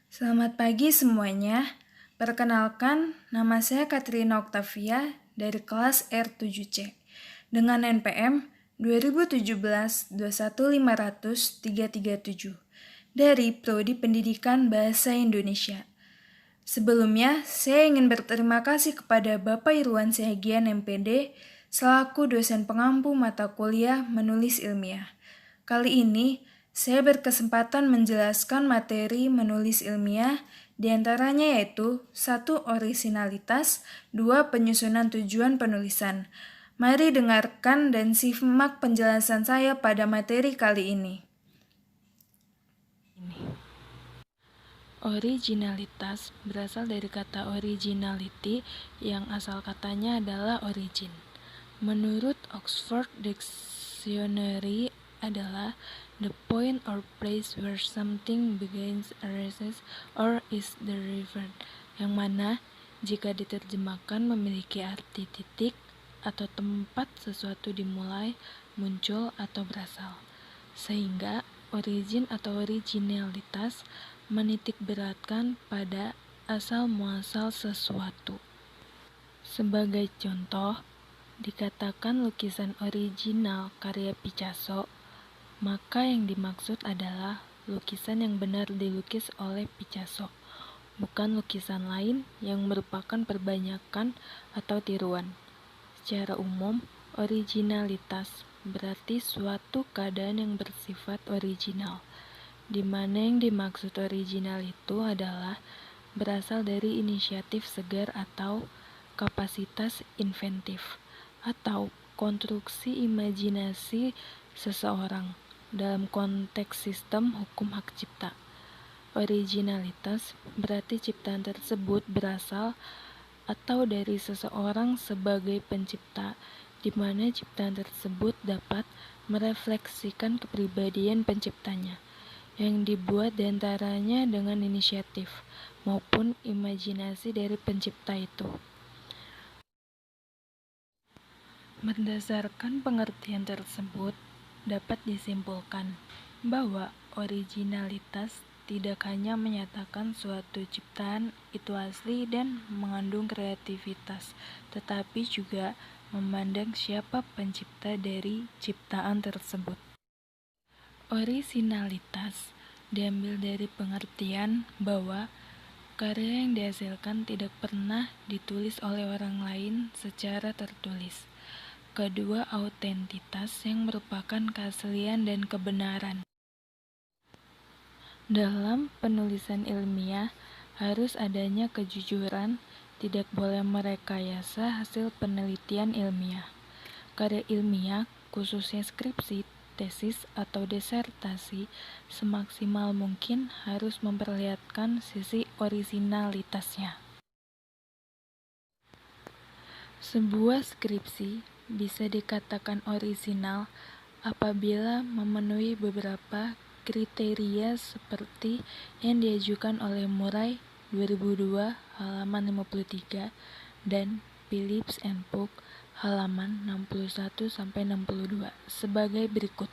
Selamat pagi semuanya. Perkenalkan, nama saya Katrina Octavia dari kelas R7C dengan NPM 2017-21500-337 dari Prodi Pendidikan Bahasa Indonesia. Sebelumnya, saya ingin berterima kasih kepada Bapak Irwan Sehagian MPD selaku dosen pengampu mata kuliah menulis ilmiah. Kali ini, saya berkesempatan menjelaskan materi menulis ilmiah, diantaranya yaitu 1. Orisinalitas, 2. Penyusunan tujuan penulisan. Mari dengarkan dan simak penjelasan saya pada materi kali ini. Originalitas berasal dari kata originality yang asal katanya adalah origin. Menurut Oxford Dictionary adalah the point or place where something begins, arises, or is derived, yang mana jika diterjemahkan memiliki arti titik atau tempat sesuatu dimulai, muncul, atau berasal. Sehingga origin atau originalitas menitik beratkan pada asal-muasal sesuatu. Sebagai contoh, dikatakan lukisan original karya Picasso, maka yang dimaksud adalah lukisan yang benar dilukis oleh Picasso, bukan lukisan lain yang merupakan perbanyakan atau tiruan. Secara umum, originalitas berarti suatu keadaan yang bersifat original, di mana yang dimaksud original itu adalah berasal dari inisiatif segar atau kapasitas inventif, atau konstruksi imajinasi seseorang dalam konteks sistem hukum hak cipta. Originalitas berarti ciptaan tersebut berasal atau dari seseorang sebagai pencipta, di mana ciptaan tersebut dapat merefleksikan kepribadian penciptanya, yang dibuat diantaranya dengan inisiatif maupun imajinasi dari pencipta itu. Berdasarkan pengertian tersebut, dapat disimpulkan bahwa originalitas tidak hanya menyatakan suatu ciptaan itu asli dan mengandung kreativitas, tetapi juga memandang siapa pencipta dari ciptaan tersebut. Orisinalitas diambil dari pengertian bahwa karya yang dihasilkan tidak pernah ditulis oleh orang lain secara tertulis. Kedua, autentitas yang merupakan keaslian dan kebenaran. Dalam penulisan ilmiah, harus adanya kejujuran, tidak boleh merekayasa hasil penelitian ilmiah. Karya ilmiah, khususnya skripsi, tesis, atau disertasi, semaksimal mungkin harus memperlihatkan sisi orisinalitasnya. Sebuah skripsi bisa dikatakan orisinal apabila memenuhi beberapa kriteria seperti yang diajukan oleh Murray 2002 halaman 53 dan Phillips and Puck halaman 61-62 sebagai berikut.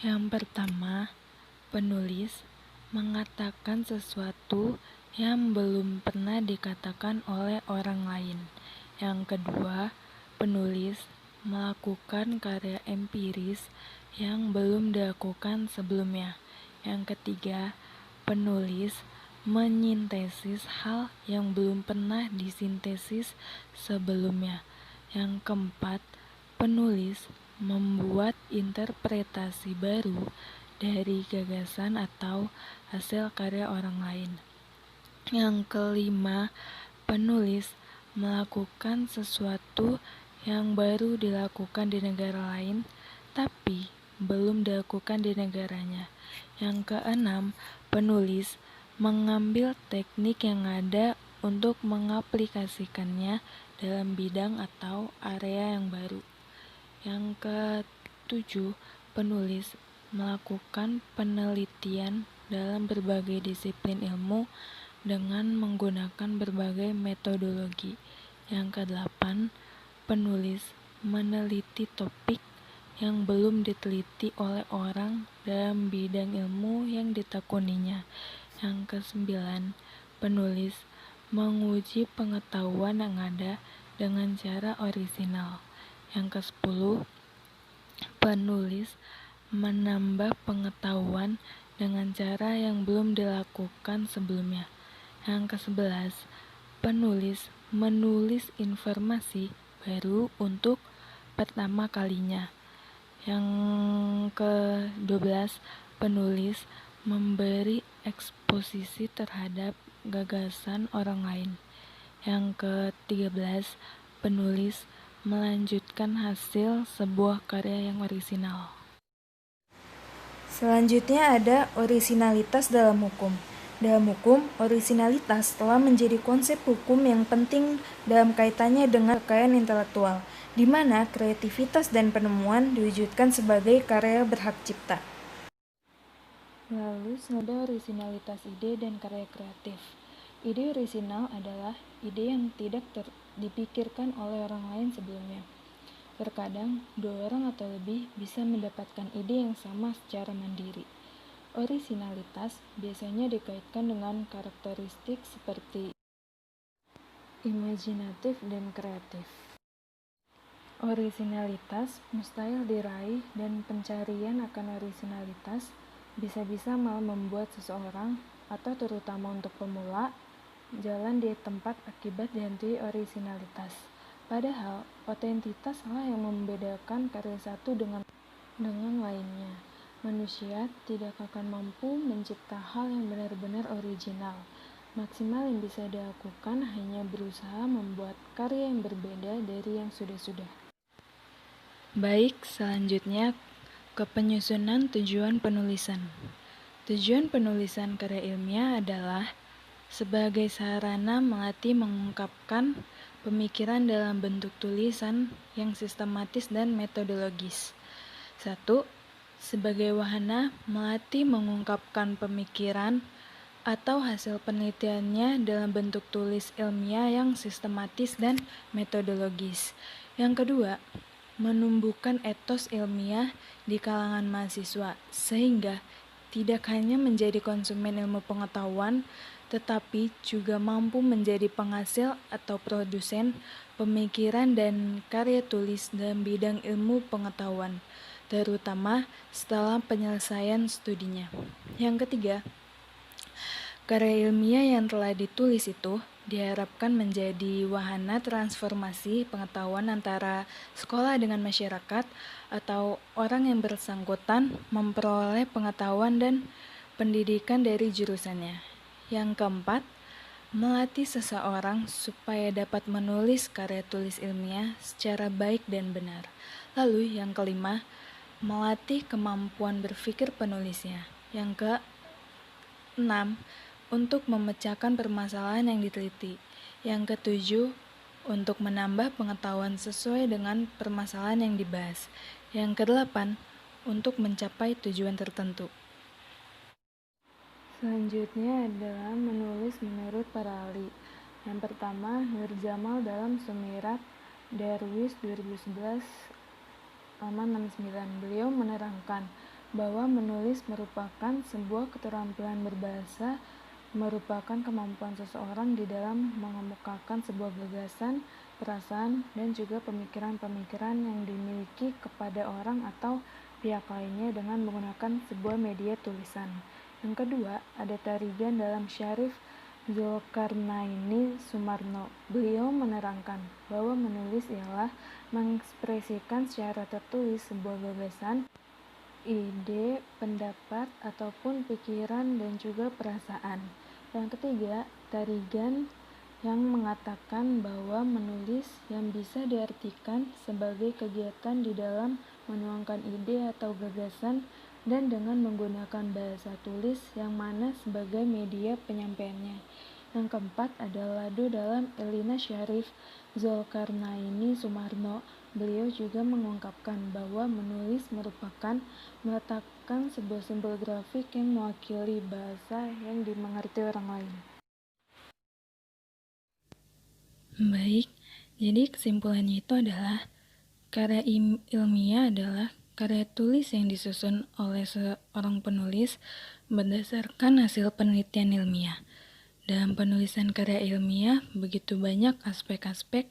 Yang pertama, penulis mengatakan sesuatu yang belum pernah dikatakan oleh orang lain. Yang kedua, penulis melakukan karya empiris yang belum dilakukan sebelumnya. Yang ketiga, penulis menyintesis hal yang belum pernah disintesis sebelumnya. Yang keempat, penulis membuat interpretasi baru dari gagasan atau hasil karya orang lain. Yang kelima, penulis melakukan sesuatu yang baru dilakukan di negara lain, tapi belum dilakukan di negaranya. Yang keenam, penulis mengambil teknik yang ada untuk mengaplikasikannya dalam bidang atau area yang baru. Yang ketujuh, penulis melakukan penelitian dalam berbagai disiplin ilmu dengan menggunakan berbagai metodologi. Yang kedelapan, penulis meneliti topik yang belum diteliti oleh orang dalam bidang ilmu yang ditekuninya. Yang kesembilan, penulis menguji pengetahuan yang ada dengan cara orisinal. Yang kesepuluh, penulis menambah pengetahuan dengan cara yang belum dilakukan sebelumnya. Yang kesebelas, penulis menulis informasi baru untuk pertama kalinya. Yang ke-12, penulis memberi eksposisi terhadap gagasan orang lain. Yang ke-13, penulis melanjutkan hasil sebuah karya yang orisinal. Selanjutnya ada orisinalitas dalam hukum. Dalam hukum, orisinalitas telah menjadi konsep hukum yang penting dalam kaitannya dengan kekayaan intelektual, di mana kreativitas dan penemuan diwujudkan sebagai karya berhak cipta. Lalu, ada orisinalitas ide dan karya kreatif. Ide orisinal adalah ide yang tidak dipikirkan oleh orang lain sebelumnya. Terkadang, dua orang atau lebih bisa mendapatkan ide yang sama secara mandiri. Orisinalitas biasanya dikaitkan dengan karakteristik seperti imajinatif dan kreatif. Orisinalitas mustahil diraih dan pencarian akan orisinalitas bisa-bisa malah membuat seseorang, atau terutama untuk pemula, jalan di tempat akibat dihantui orisinalitas. Padahal, otentitas lah yang membedakan karya satu dengan lainnya. Manusia tidak akan mampu mencipta hal yang benar-benar original. Maksimal yang bisa dilakukan hanya berusaha membuat karya yang berbeda dari yang sudah-sudah. Baik, selanjutnya ke penyusunan tujuan penulisan. Tujuan penulisan karya ilmiah adalah sebagai sarana melatih mengungkapkan pemikiran dalam bentuk tulisan yang sistematis dan metodologis. 1. Sebagai wahana melatih mengungkapkan pemikiran atau hasil penelitiannya dalam bentuk tulis ilmiah yang sistematis dan metodologis. Yang kedua, menumbuhkan etos ilmiah di kalangan mahasiswa, sehingga tidak hanya menjadi konsumen ilmu pengetahuan, tetapi juga mampu menjadi penghasil atau produsen pemikiran dan karya tulis dalam bidang ilmu pengetahuan, terutama setelah penyelesaian studinya. Yang ketiga, karya ilmiah yang telah ditulis itu diharapkan menjadi wahana transformasi pengetahuan antara sekolah dengan masyarakat atau orang yang bersangkutan memperoleh pengetahuan dan pendidikan dari jurusannya. Yang keempat, melatih seseorang supaya dapat menulis karya tulis ilmiah secara baik dan benar. Lalu yang kelima, melatih kemampuan berpikir penulisnya. Yang keenam, untuk memecahkan permasalahan yang diteliti. Yang ketujuh, untuk menambah pengetahuan sesuai dengan permasalahan yang dibahas. Yang kedelapan, untuk mencapai tujuan tertentu. Selanjutnya adalah menulis menurut para ahli. Yang pertama, Nur Jamal dalam Sumirat Darwis 2011 halaman 69. Beliau menerangkan bahwa menulis merupakan sebuah keterampilan berbahasa, merupakan kemampuan seseorang di dalam mengemukakan sebuah gagasan, perasaan, dan juga pemikiran-pemikiran yang dimiliki kepada orang atau pihak lainnya dengan menggunakan sebuah media tulisan. Yang kedua, ada Tarigan dalam Syarif Zulkarnaini Sumarno. Beliau menerangkan bahwa menulis ialah mengekspresikan secara tertulis sebuah gagasan, ide, pendapat, ataupun pikiran dan juga perasaan. Yang ketiga, Tarigan yang mengatakan bahwa menulis yang bisa diartikan sebagai kegiatan di dalam menuangkan ide atau gagasan dan dengan menggunakan bahasa tulis yang mana sebagai media penyampaiannya. Yang keempat adalah Lado dalam Elina Syarif Zulkarnaini Sumarno. Beliau juga mengungkapkan bahwa menulis merupakan meletakkan sebuah simbol grafik yang mewakili bahasa yang dimengerti orang lain. Baik, jadi kesimpulannya itu adalah karya ilmiah adalah Karya tulis yang disusun oleh seorang penulis berdasarkan hasil penelitian ilmiah. Dalam penulisan karya ilmiah, begitu banyak aspek-aspek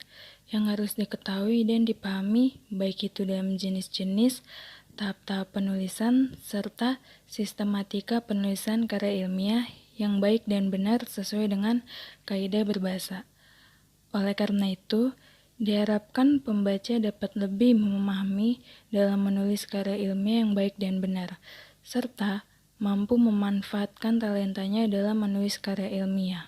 yang harus diketahui dan dipahami, baik itu dalam jenis-jenis, tahap-tahap penulisan, serta sistematika penulisan karya ilmiah yang baik dan benar sesuai dengan kaidah berbahasa. Oleh karena itu, diharapkan pembaca dapat lebih memahami dalam menulis karya ilmiah yang baik dan benar, serta mampu memanfaatkan talentanya dalam menulis karya ilmiah.